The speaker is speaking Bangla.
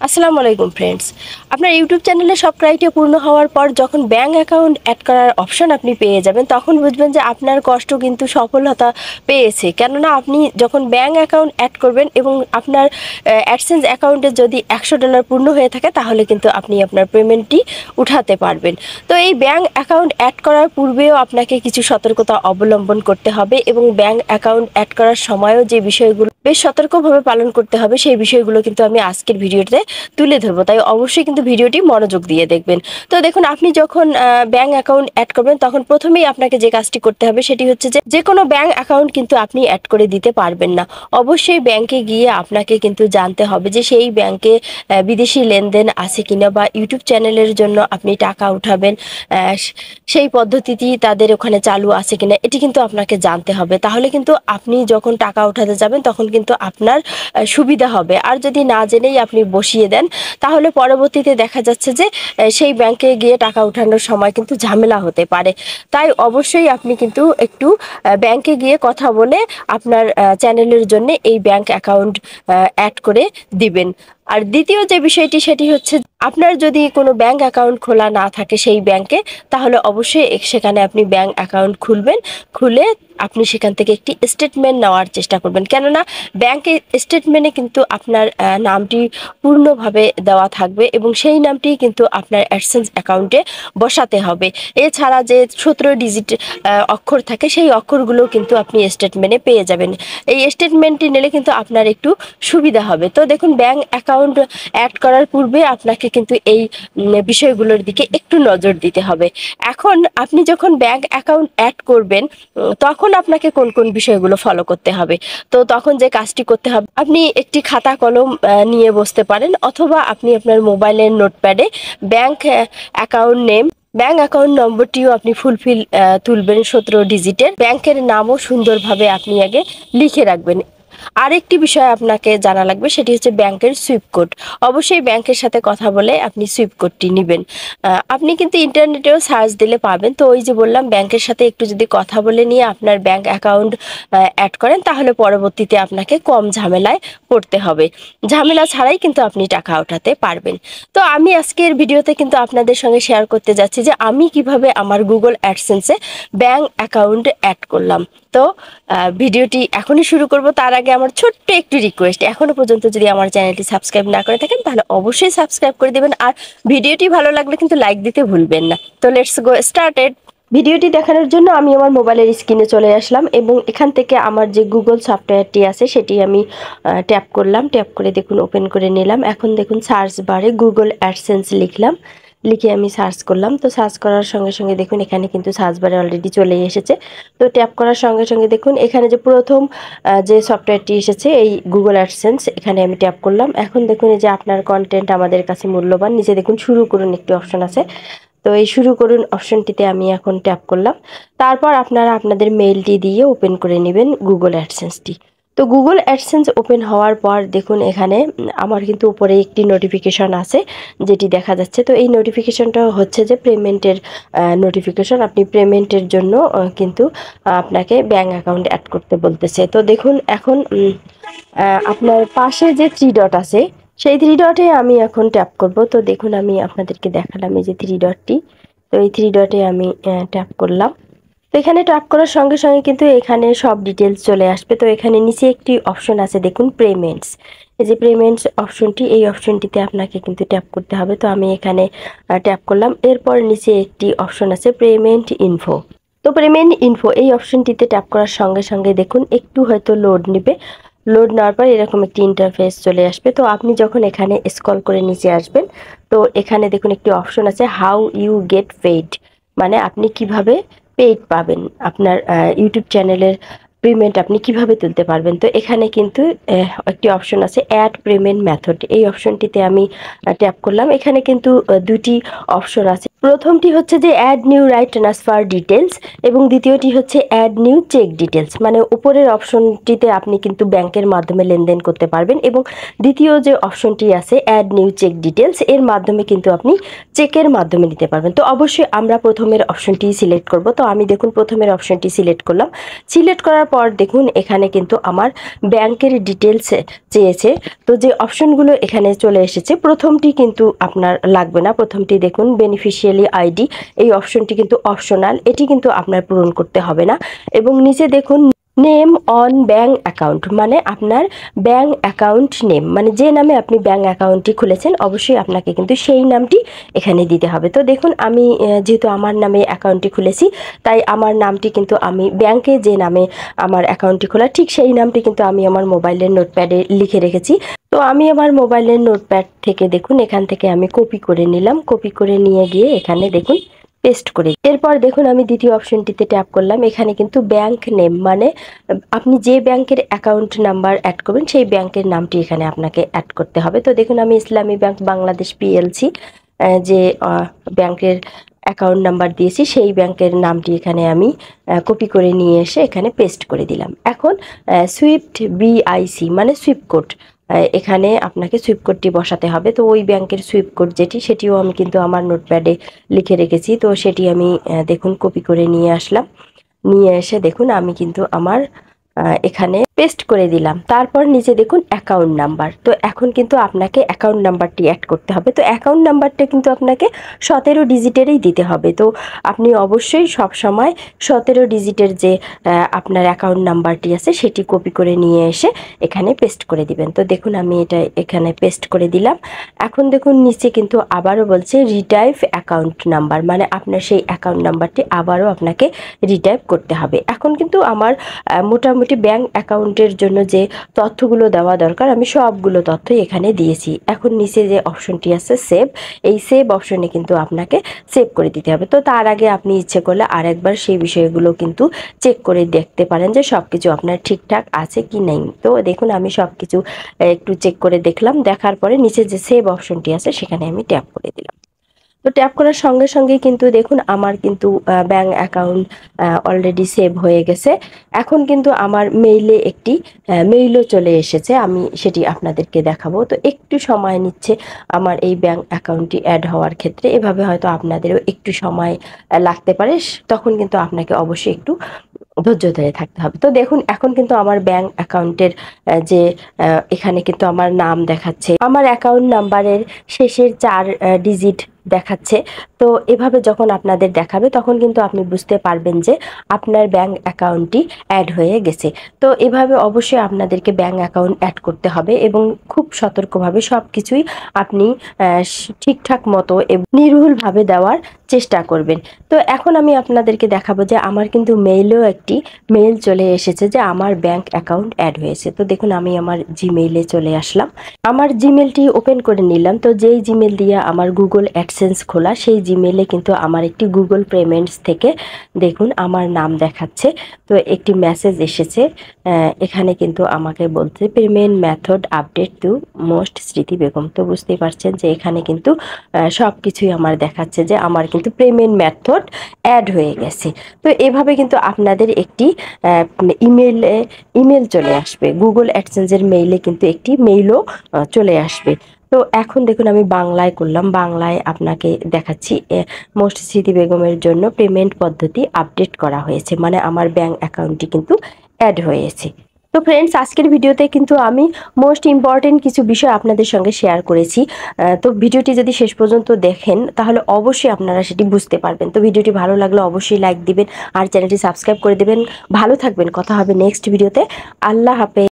আসসালামু আলাইকুম ফ্রেন্ডস। আপনার ইউটিউব চ্যানেলে সব ক্রাইটেরিয়া পূর্ণ হওয়ার পর যখন ব্যাঙ্ক অ্যাকাউন্ট অ্যাড করার অপশন আপনি পেয়ে যাবেন, তখন বুঝবেন যে আপনার কষ্ট কিন্তু সফলতা পেয়েছে। কেননা আপনি যখন ব্যাঙ্ক অ্যাকাউন্ট অ্যাড করবেন এবং আপনার অ্যাডসেন্স অ্যাকাউন্টে যদি $100 পূর্ণ হয়ে থাকে, তাহলে কিন্তু আপনি আপনার পেমেন্টটি উঠাতে পারবেন। তো এই ব্যাঙ্ক অ্যাকাউন্ট অ্যাড করার পূর্বেও আপনাকে কিছু সতর্কতা অবলম্বন করতে হবে এবং ব্যাঙ্ক অ্যাকাউন্ট অ্যাড করার সময়ও যে বিষয়গুলো বেশ সতর্কভাবে পালন করতে হবে, সেই বিষয়গুলো কিন্তু আমি আজকের ভিডিওতে তুলে ধরবো। তাই অবশ্যই কিন্তু ভিডিওটি মনোযোগ দিয়ে দেখবেন। তো দেখুন, আপনি যখন ব্যাঙ্ক অ্যাকাউন্ট অ্যাড করবেন, তখন প্রথমেই আপনাকে যে কাজটি করতে হবে সেটি হচ্ছে যে কোনো ব্যাঙ্ক অ্যাকাউন্ট কিন্তু আপনি অ্যাড করে দিতে পারবেন না। অবশ্যই ব্যাংকে গিয়ে আপনাকে কিন্তু জানতে হবে যে সেই ব্যাংকে বিদেশি লেনদেন আছে কিনা, বা ইউটিউব চ্যানেলের জন্য আপনি টাকা উঠাবেন সেই পদ্ধতিটি তাদের ওখানে চালু আছে কিনা, এটি কিন্তু আপনাকে জানতে হবে। তাহলে কিন্তু আপনি যখন টাকা উঠাতে যাবেন তখন কিন্তু আপনার সুবিধা হবে। আর যদি না জেনেই আপনি বসিয়ে দেন, তাহলে পরবর্তীতে দেখা যাচ্ছে যে সেই ব্যাংকে গিয়ে টাকা উঠানোর সময় কিন্তু ঝামেলা হতে পারে। তাই অবশ্যই আপনি কিন্তু একটু ব্যাংকে গিয়ে কথা বলে আপনার চ্যানেলের জন্য এই ব্যাংক অ্যাকাউন্ট অ্যাড করে দিবেন। আর দ্বিতীয় যে বিষয়টি সেটি হচ্ছে, আপনার যদি কোনো ব্যাংক অ্যাকাউন্ট খোলা না থাকে সেই ব্যাংকে, তাহলে অবশ্যই সেখানে আপনি ব্যাংক অ্যাকাউন্ট খুলবেন। খুলে আপনি সেখান থেকে একটি স্টেটমেন্ট নেওয়ার চেষ্টা করবেন। কেননা ব্যাংকে স্টেটমেন্টে কিন্তু আপনার নামটি পূর্ণভাবে দেওয়া থাকবে এবং সেই নামটি কিন্তু আপনার অ্যাডসেন্স অ্যাকাউন্টে বসাতে হবে। এছাড়া যে 17 ডিজিট অক্ষর থাকে, সেই অক্ষরগুলো কিন্তু আপনি স্টেটমেন্টে পেয়ে যাবেন। এই স্টেটমেন্টটি নিলে কিন্তু আপনার একটু সুবিধা হবে। তো দেখুন, ব্যাংক অ্যাকাউন্ট অ্যাড করার পূর্বে আপনাকে কিন্তু এই বিষয়গুলোর দিকে একটু নজর দিতে হবে। এখন আপনি যখন ব্যাংক অ্যাকাউন্ট অ্যাড করবেন, তখন আপনাকে কোন কোন বিষয়গুলো ফলো করতে হবে। তো তখন যে কাজটি করতে হবে, আপনি একটি খাতা কলম নিয়ে বসতে পারেন, অথবা আপনি আপনার মোবাইলের নোটপ্যাডে bank account name, bank account নম্বরটিও আপনি ফুলফিল তুলবেন 17 ডিজিটের। ব্যাংকের নামও সুন্দরভাবে আপনি আগে লিখে রাখবেন। আরেকটি বিষয় আপনাকে জানা লাগবে, সেটি হচ্ছে ব্যাংকের সুইপ কোড। অবশ্যই ব্যাংকের সাথে কথা বলে আপনি সুইপ কোডটি নেবেন। আপনি কিন্তু ইন্টারনেটেও সার্চ দিলে পাবেন। তো ওই যে বললাম, ব্যাংকের সাথে একটু যদি কথা বলে নিয়ে আপনার ব্যাংক অ্যাকাউন্ট অ্যাড করেন, তাহলে পরবর্তীতে আপনাকে কম ঝামেলায় পড়তে হবে। ঝামেলা ছাড়াই কিন্তু আপনি টাকা ওঠাতে পারবেন। তো আমি আজকের ভিডিওতে কিন্তু আপনাদের সঙ্গে শেয়ার করতে যাচ্ছি যে আমি কিভাবে আমার গুগল অ্যাডসেন্সে ব্যাংক অ্যাকাউন্ট অ্যাড করলাম। তো ভিডিওটি এখনই শুরু করব। তার আগে আমার ছোট্ট একটি রিকোয়েস্ট, এখনো পর্যন্ত যদি আমার চ্যানেলটি সাবস্ক্রাইব না করে থাকেন, তাহলে অবশ্যই সাবস্ক্রাইব করে দেবেন। আর ভিডিওটি ভালো লাগলে কিন্তু লাইক দিতে ভুলবেন না। তো লেটস গো স্টার্টেড। ভিডিওটি দেখানোর জন্য আমি আমার মোবাইলের স্ক্রিনে চলে আসলাম এবং এখান থেকে আমার যে গুগল সফটওয়্যারটি আছে সেটি আমি ট্যাপ করলাম। ট্যাপ করে দেখুন ওপেন করে নিলাম। এখন দেখুন সার্চ বারে গুগল অ্যাডসেন্স লিখলাম, লিখে আমি সার্চ করলাম। তো সার্চ করার সঙ্গে সঙ্গে দেখুন এখানে কিন্তু সার্চ বারে অলরেডি চলেই এসেছে। তো ট্যাপ করার সঙ্গে সঙ্গে দেখুন এখানে যে প্রথম যে সফটওয়্যারটি এসেছে, এই গুগল অ্যাডসেন্স, এখানে আমি ট্যাপ করলাম। এখন দেখুন এই যে আপনার কন্টেন্ট আমাদের কাছে মূল্যবান, নিচে দেখুন শুরু করুন একটি অপশন আছে। তো এই শুরু করুন অপশনটিতে আমি এখন ট্যাপ করলাম। তারপর আপনারা আপনাদের মেইলটি দিয়ে ওপেন করে নেবেন গুগল অ্যাডসেন্সটি। তো গুগল অ্যাডসেন্স ওপেন হওয়ার পর দেখুন এখানে আমার কিন্তু উপরে একটি নোটিফিকেশন আছে যেটি দেখা যাচ্ছে। তো এই নোটিফিকেশনটা হচ্ছে যে পেমেন্টের নোটিফিকেশন। আপনি পেমেন্টের জন্য কিন্তু আপনাকে ব্যাঙ্ক অ্যাকাউন্ট অ্যাড করতে বলতেছে। তো দেখুন এখন আপনার পাশে যে 3 ডট আছে, সেই 3 ডটে আমি এখন ট্যাপ করব। তো দেখুন আমি আপনাদেরকে দেখালাম এই যে 3 ডটটি। তো এই 3 ডটে আমি ট্যাপ করলাম। তো এখানে ট্যাপ করার সঙ্গে সঙ্গে কিন্তু এখানে সব ডিটেলস চলে আসবে। তো এখানে নিচে একটি অপশন আছে দেখুন পেমেন্টস, এই যে পেমেন্টস অপশনটি, এই অপশনটিতে আপনাকে কিন্তু ট্যাপ করতে হবে। তো আমি এখানে ট্যাপ করলাম। এরপর নিচে একটি অপশন আছে পেমেন্ট ইনফো। তো পেমেন্ট ইনফো এই অপশনটিতে ট্যাপ করার সঙ্গে সঙ্গে দেখুন একটু হয়তো লোড নেবে। লোড নেওয়ার পর এরকম একটি ইন্টারফেস চলে আসবে। তো আপনি যখন এখানে স্ক্রল করে নিচে আসবেন, তো এখানে দেখুন একটি অপশন আছে হাউ ইউ গেট পেইড, মানে আপনি কিভাবে পেইড পাবেন, আপনার ইউটিউব চ্যানেলের পেমেন্ট আপনি কিভাবে তুলতে পারবেন। তো এখানে কিন্তু একটি অপশন আছে অ্যাড পেমেন্ট মেথড, এই অপশনটিতে আমি ট্যাপ করলাম। এখানে কিন্তু দুটি অপশন আছে, প্রথমটি হচ্ছে যে add new right transfer details এবং দ্বিতীয়টি হচ্ছে অ্যাড নিউ চেক ডিটেলস। মানে উপরের অপশনটিতে আপনি কিন্তু ব্যাংকের মাধ্যমে লেনদেন করতে পারবেন এবং দ্বিতীয় যে অপশনটি আছে অ্যাড নিউ চেক ডিটেলস, এর মাধ্যমে কিন্তু আপনি চেকের মাধ্যমে নিতে পারবেন। তো অবশ্যই আমরা প্রথমের অপশনটি সিলেক্ট করব। তো আমি দেখুন প্রথমের অপশনটি সিলেক্ট করলাম। সিলেক্ট করার পর দেখুন এখানে কিন্তু আমার ব্যাংকের ডিটেলস চেয়েছে। তো যে অপশনগুলো এখানে চলে এসেছে, প্রথমটি কিন্তু আপনার লাগবে না। প্রথমটি দেখুন বেনিফিশিয়ারি আইডি, এই অপশনটি কিন্তু অপশনাল, এটি কিন্তু আপনার পূরণ করতে হবে না। এবং নিচে দেখুন নেম অন ব্যাঙ্ক অ্যাকাউন্ট, মানে আপনার ব্যাঙ্ক অ্যাকাউন্ট নেম, মানে যে নামে আপনি ব্যাঙ্ক অ্যাকাউন্টটি খুলেছেন অবশ্যই আপনাকে কিন্তু সেই নামটি এখানে দিতে হবে। তো দেখুন আমি যেহেতু আমার নামে অ্যাকাউন্টটি খুলেছি তাই আমার নামটি কিন্তু আমি ব্যাংকে যে নামে আমার অ্যাকাউন্টটি খোলা ঠিক সেই নামটি কিন্তু আমি আমার মোবাইলের নোটপ্যাডে লিখে রেখেছি। তো আমি আমার মোবাইলের নোটপ্যাড থেকে দেখুন এখান থেকে আমি কপি করে নিলাম, কপি করে নিয়ে গিয়ে এখানে দেখুন পেস্ট করে। এরপর দেখুন আমি দ্বিতীয় অপশনটিতে ট্যাপ করলাম। এখানে কিন্তু ব্যাংক নেম, মানে আপনি যে ব্যাংকের অ্যাকাউন্ট নাম্বার অ্যাড করবেন সেই ব্যাংকের নামটি এখানে আপনাকে অ্যাড করতে হবে। তো দেখুন আমি ইসলামী ব্যাংক বাংলাদেশ পিএলসি যে ব্যাংকের অ্যাকাউন্ট নাম্বার দিয়েছি সেই ব্যাংকের নামটি এখানে আমি কপি করে নিয়ে এসে এখানে পেস্ট করে দিলাম। এখন সুইফট বিআইসি মানে সুইফট কোড, এখানে আপনাকে সুইফট কোডটি বসাতে হবে। তো ওই ব্যাংকের সুইফট কোড যেটি সেটিও আমি কিন্তু আমার নোটপ্যাডে লিখে রেখেছি। তো সেটি আমি দেখুন কপি করে নিয়ে আসলাম। নিয়ে এসে দেখুন আমি কিন্তু আমার এখানে পেস্ট করে দিলাম। তারপর নিচে দেখুন অ্যাকাউন্ট নাম্বার। তো এখন কিন্তু আপনাকে অ্যাকাউন্ট নাম্বারটি অ্যাড করতে হবে। তো অ্যাকাউন্ট নাম্বারটা কিন্তু আপনাকে 17 ডিজিটেরই দিতে হবে। তো আপনি অবশ্যই সব সময় 17 ডিজিটের যে আপনার অ্যাকাউন্ট নাম্বারটি আছে সেটি কপি করে নিয়ে এসে এখানে পেস্ট করে দিবেন। তো দেখুন আমি এটা এখানে পেস্ট করে দিলাম। এখন দেখুন নিচে কিন্তু আবারও বলছে রিটাইপ অ্যাকাউন্ট নাম্বার, মানে আপনার সেই অ্যাকাউন্ট নাম্বারটি আবারও আপনাকে রিটাইপ করতে হবে। এখন কিন্তু আমার মোটামুটি ব্যাংক অ্যাকাউন্টের জন্য যে তথ্যগুলো দেওয়া দরকার আমি সবগুলো তথ্যই এখানে দিয়েছি। এখন নিচে যে অপশনটি আছে সেভ, এই সেভ অপশনে কিন্তু আপনাকে সেভ করে দিতে হবে। তো তার আগে আপনি ইচ্ছে করলে আরেকবার সেই বিষয়গুলো কিন্তু চেক করে দেখতে পারেন যে সব কিছু আপনার ঠিকঠাক আছে কি নেই। তো দেখুন আমি সব কিছু একটু চেক করে দেখলাম, দেখার পরে নিচে যে সেভ অপশনটি আছে সেখানে আমি ট্যাপ করে দিলাম। তো ট্যাপ করার সঙ্গে সঙ্গে কিন্তু দেখুন আমার কিন্তু ব্যাংক অ্যাকাউন্ট অলরেডি সেভ হয়ে গেছে। এখন কিন্তু আমার মেইলে একটি মেইলও চলে এসেছে, আমি সেটি আপনাদেরকে দেখাবো। তো একটু সময় নিচ্ছে আমার এই ব্যাংক অ্যাকাউন্টটি অ্যাড হওয়ার ক্ষেত্রে, এভাবে হয়তো আপনাদেরও একটু সময় লাগতে পারে, তখন কিন্তু আপনাকে অবশ্যই একটু ধৈর্য ধরে থাকতে হবে। তো দেখুন এখন কিন্তু আমার ব্যাংক অ্যাকাউন্টের যে এখানে কিন্তু আমার নাম দেখাচ্ছে, আমার অ্যাকাউন্ট নাম্বারের শেষের 4 ডিজিট দেখাচ্ছে। তো এভাবে যখন আপনাদের দেখাবে তখন কিন্তু আপনি বুঝতে পারবেন যে আপনার ব্যাংক অ্যাকাউন্টটি অ্যাড হয়ে গেছে। তো এভাবে অবশ্যই আপনাদেরকে ব্যাংক অ্যাকাউন্ট অ্যাড করতে হবে এবং খুব সতর্কভাবে সব কিছুই আপনি ঠিকঠাক মতো এবং নির্ভুলভাবে দেওয়ার চেষ্টা করবেন। তো এখন আমি আপনাদেরকে দেখাবো যে আমার কিন্তু মেইলেও একটি মেইল চলে এসেছে যে আমার ব্যাংক অ্যাকাউন্ট অ্যাড হয়েছে। তো দেখুন আমি আমার জিমেইলে চলে আসলাম, আমার জিমেলটি ওপেন করে নিলাম। তো যেই জিমেল দিয়ে আমার গুগল অ্যাডসেন্স খোলা সেই জিমেলে কিন্তু আমার একটি গুগল পেমেন্টস থেকে দেখুন আমার নাম দেখাচ্ছে। তো একটি মেসেজ এসেছে, এখানে কিন্তু আমাকে বলছে payment method update to most Smriti Begum. তো বুঝতেই পারছেন যে এখানে কিন্তু সব কিছুই আমার দেখাচ্ছে যে আমার কিন্তু পেমেন্ট মেথড অ্যাড হয়ে গেছে। তো এভাবে কিন্তু আপনাদের একটি ইমেল চলে আসবে, গুগল অ্যাডসেন্সের মেইলে কিন্তু একটি মেইলও চলে আসবে। তো এখন দেখুন আমি বাংলায় করলাম, বাংলায় আপনাকে দেখাচ্ছি মোস্ট স্মৃতি বেগমের জন্য পেমেন্ট পদ্ধতি আপডেট করা হয়েছে, মানে আমার ব্যাংক অ্যাকাউন্টটি কিন্তু অ্যাড হয়েছে। তো ফ্রেন্ডস আজকের ভিডিওতে কিন্তু আমি মোস্ট ইম্পর্টেন্ট কিছু বিষয় আপনাদের সঙ্গে শেয়ার করেছি। তো ভিডিওটি যদি শেষ পর্যন্ত দেখেন তাহলে অবশ্যই আপনারা সেটি বুঝতে পারবেন। তো ভিডিওটি ভালো লাগলে অবশ্যই লাইক দিবেন আর চ্যানেলটি সাবস্ক্রাইব করে দেবেন। ভালো থাকবেন, কথা হবে নেক্সট ভিডিওতে। আল্লাহ হাফেজ।